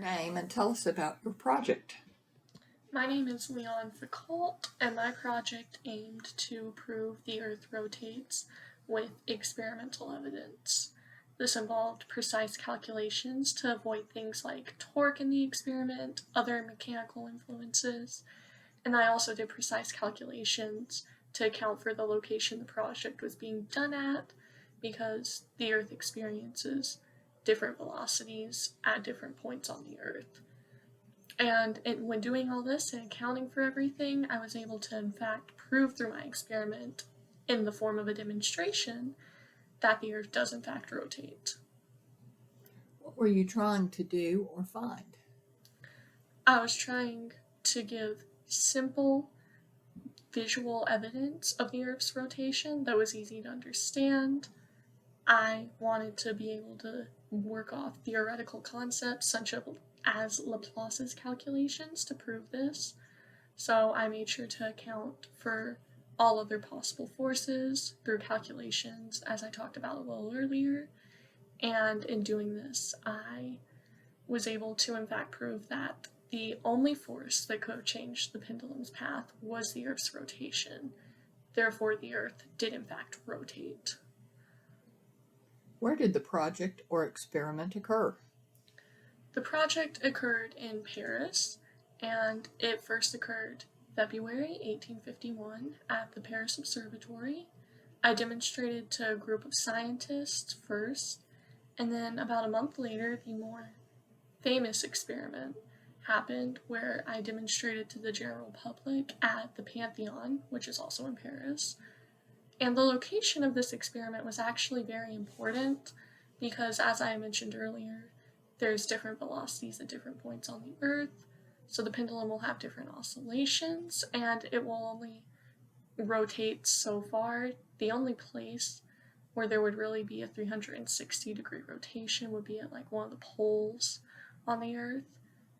name and tell us about your project. My name is Leon Foucault, and my project aimed to prove the Earth rotates with experimental evidence. This involved precise calculations to avoid things like torque in the experiment, other mechanical influences, and I also did precise calculations to account for the location the project was being done at, because the Earth experiences different velocities at different points on the Earth. And when doing all this and accounting for everything, I was able to, in fact, prove through my experiment in the form of a demonstration that the Earth does, in fact, rotate. What were you trying to do or find? I was trying to give simple visual evidence of the Earth's rotation that was easy to understand. I wanted to be able to work off theoretical concepts such as Laplace's calculations to prove this. So I made sure to account for all other possible forces through calculations, as I talked about a little earlier. And in doing this, I was able to, in fact, prove that the only force that could have changed the pendulum's path was the Earth's rotation. Therefore, the Earth did, in fact, rotate. Where did the project or experiment occur? The project occurred in Paris, and it first occurred February 1851 at the Paris Observatory. I demonstrated to a group of scientists first, and then about a month later, the more famous experiment happened where I demonstrated to the general public at the Pantheon, which is also in Paris. And the location of this experiment was actually very important because, as I mentioned earlier, there's different velocities at different points on the Earth, so the pendulum will have different oscillations, and it will only rotate so far. The only place where there would really be a 360-degree rotation would be at like one of the poles on the Earth.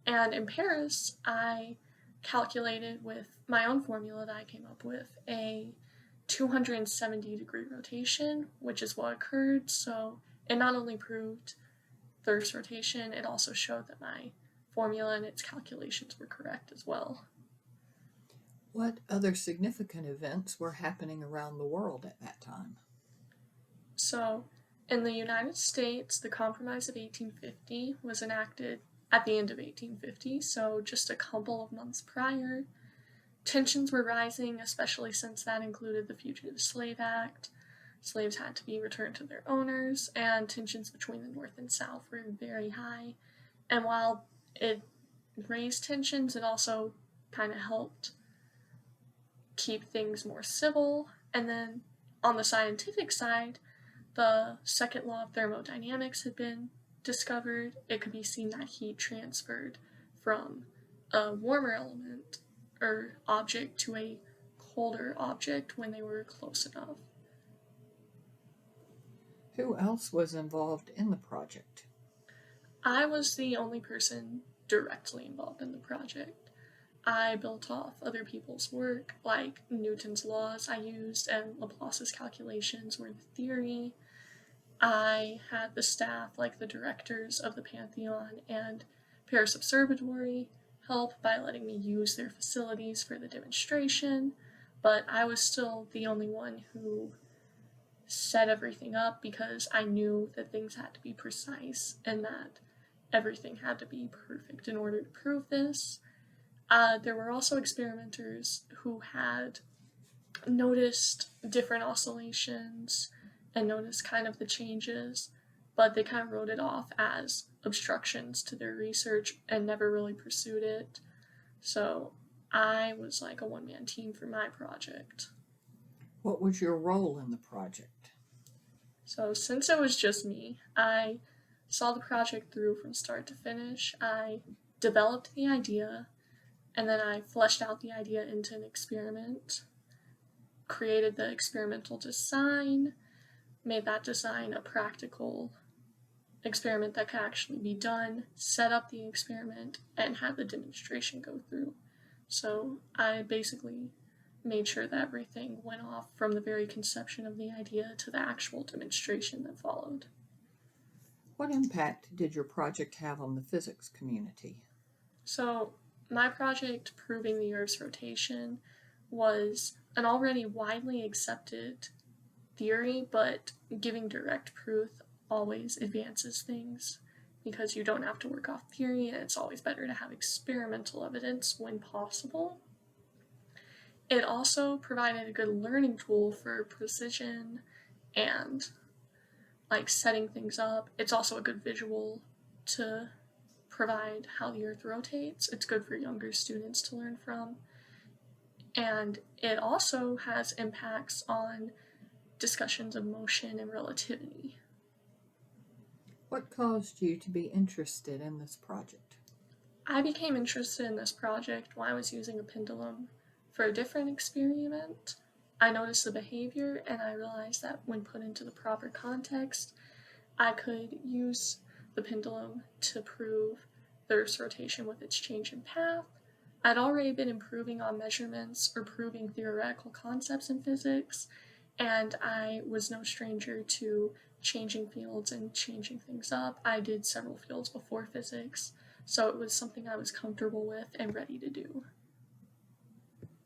And in Paris, I calculated with my own formula that I came up with a 270-degree rotation, which is what occurred. So it not only proved the Earth's rotation, it also showed that my formula and its calculations were correct as well. What other significant events were happening around the world at that time? So, in the United States, the Compromise of 1850 was enacted at the end of 1850, so just a couple of months prior. Tensions were rising, especially since that included the Fugitive Slave Act. Slaves had to be returned to their owners, and tensions between the North and South were very high. And while it raised tensions, it also kind of helped keep things more civil. And then on the scientific side, the second law of thermodynamics had been discovered. It could be seen that heat transferred from a warmer element or object to a colder object when they were close enough. Who else was involved in the project? I was the only person directly involved in the project. I built off other people's work, like Newton's laws I used and Laplace's calculations were the theory. I had the staff, like the directors of the Pantheon and Paris Observatory, help by letting me use their facilities for the demonstration, but I was still the only one who set everything up because I knew that things had to be precise and that everything had to be perfect in order to prove this. There were also experimenters who had noticed different oscillations and noticed kind of the changes, but they kind of wrote it off as obstructions to their research and never really pursued it. So I was like a one-man team for my project. What was your role in the project? So since it was just me, I saw the project through from start to finish. I developed the idea, and then I fleshed out the idea into an experiment, created the experimental design, made that design a practical experiment that could actually be done, set up the experiment, and had the demonstration go through. So I basically made sure that everything went off from the very conception of the idea to the actual demonstration that followed. What impact did your project have on the physics community? So, my project proving the Earth's rotation was an already widely accepted theory, but giving direct proof always advances things because you don't have to work off theory, and it's always better to have experimental evidence when possible. It also provided a good learning tool for precision and like setting things up. It's also a good visual to provide how the Earth rotates. It's good for younger students to learn from. And it also has impacts on discussions of motion and relativity. What caused you to be interested in this project? I became interested in this project when I was using a pendulum for a different experiment. I noticed the behavior and I realized that when put into the proper context, I could use the pendulum to prove the Earth's rotation with its change in path. I'd already been improving on measurements or proving theoretical concepts in physics, and I was no stranger to changing fields and changing things up. I did several fields before physics, so it was something I was comfortable with and ready to do.